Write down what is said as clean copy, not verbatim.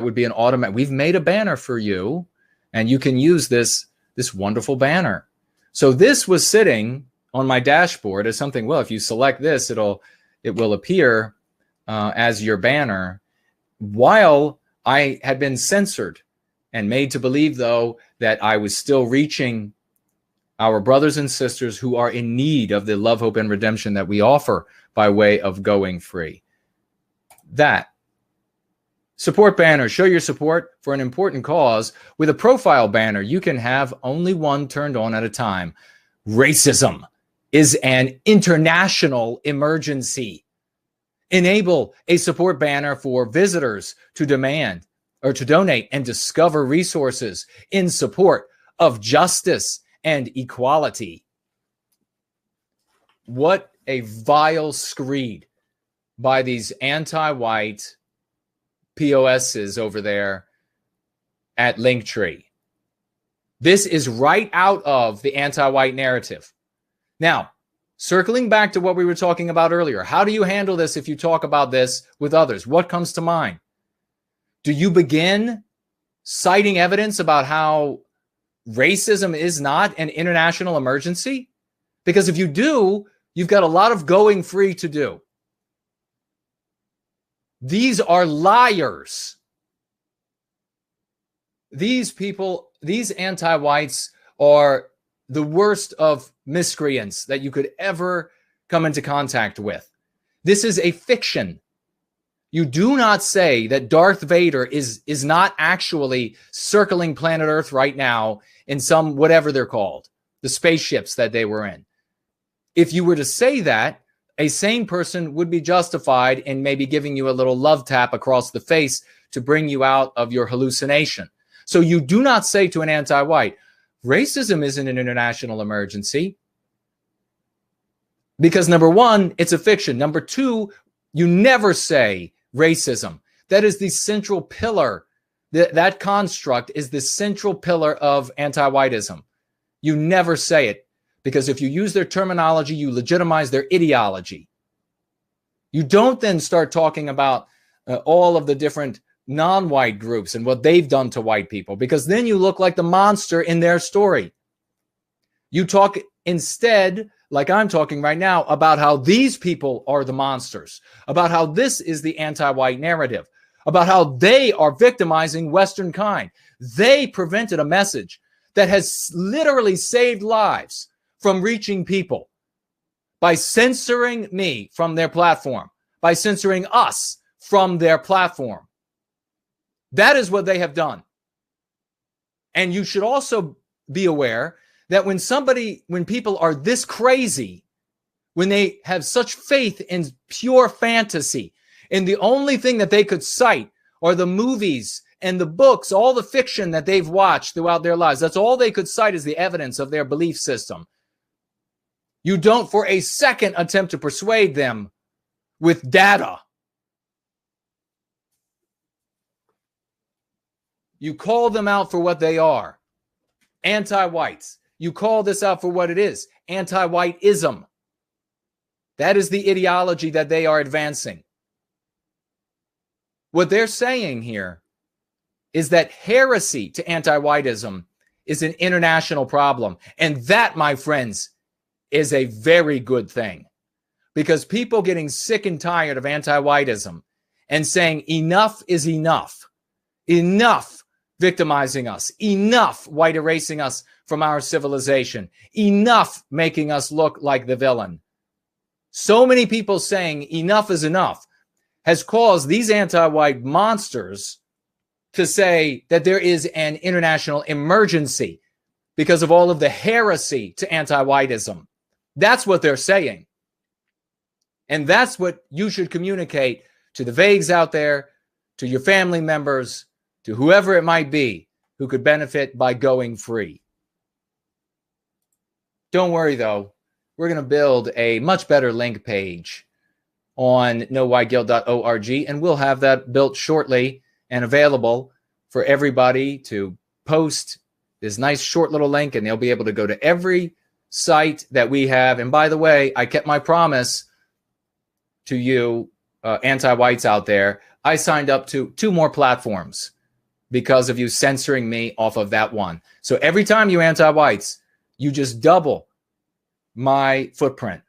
would be an automatic. We've made a banner for you, and you can use this wonderful banner. So this was sitting on my dashboard as something. Well, if you select this, it will appear as your banner. While I had been censored and made to believe, though, that I was still reaching our brothers and sisters who are in need of the love, hope, and redemption that we offer by way of going free. That support banner, show your support for an important cause. With a profile banner, you can have only one turned on at a time. Racism is an international emergency. Enable a support banner for visitors to demand or to donate and discover resources in support of justice and equality. What a vile screed by these anti-white POSs over there at Linktree. This is right out of the anti-white narrative. Now, circling back to what we were talking about earlier, how do you handle this if you talk about this with others? What comes to mind? Do you begin citing evidence about how racism is not an international emergency? Because if you do, you've got a lot of going free to do. These are liars. These people, these anti-whites are the worst of miscreants that you could ever come into contact with. This is a fiction. You do not say that Darth Vader is not actually circling planet Earth right now in some, whatever they're called, the spaceships that they were in. If you were to say that, a sane person would be justified in maybe giving you a little love tap across the face to bring you out of your hallucination. So you do not say to an anti-white, racism isn't an international emergency. Because number one, it's a fiction. Number two, you never say racism. That is the central pillar. That construct is the central pillar of anti-whiteism. You never say it. Because if you use their terminology, you legitimize their ideology. You don't then start talking about all of the different non-white groups and what they've done to white people, because then you look like the monster in their story. You talk instead, like I'm talking right now, about how these people are the monsters, about how this is the anti-white narrative, about how they are victimizing Westernkind. They prevented a message that has literally saved lives from reaching people by censoring me from their platform, by censoring us from their platform. That is what they have done. And you should also be aware that when people are this crazy, when they have such faith in pure fantasy, and the only thing that they could cite are the movies and the books, all the fiction that they've watched throughout their lives, that's all they could cite as the evidence of their belief system. You don't for a second attempt to persuade them with data. You call them out for what they are. Anti-whites. You call this out for what it is. Anti-whiteism. That is the ideology that they are advancing. What they're saying here is that heresy to anti-whiteism is an international problem. And that, my friends, is a very good thing, because people getting sick and tired of anti-whiteism and saying enough is enough, enough victimizing us, enough white erasing us from our civilization, enough making us look like the villain. So many people saying enough is enough has caused these anti-white monsters to say that there is an international emergency because of all of the heresy to anti-whiteism. That's what they're saying. And that's what you should communicate to the vagues out there, to your family members, to whoever it might be who could benefit by going free. Don't worry, though. We're going to build a much better link page on knowwhyguild.org, and we'll have that built shortly and available for everybody to post this nice short little link, and they'll be able to go to every site that we have. And by the way, I kept my promise to you anti-whites out there, I signed up to 2 more platforms because of you censoring me off of that one. So every time you anti-whites, you just double my footprint.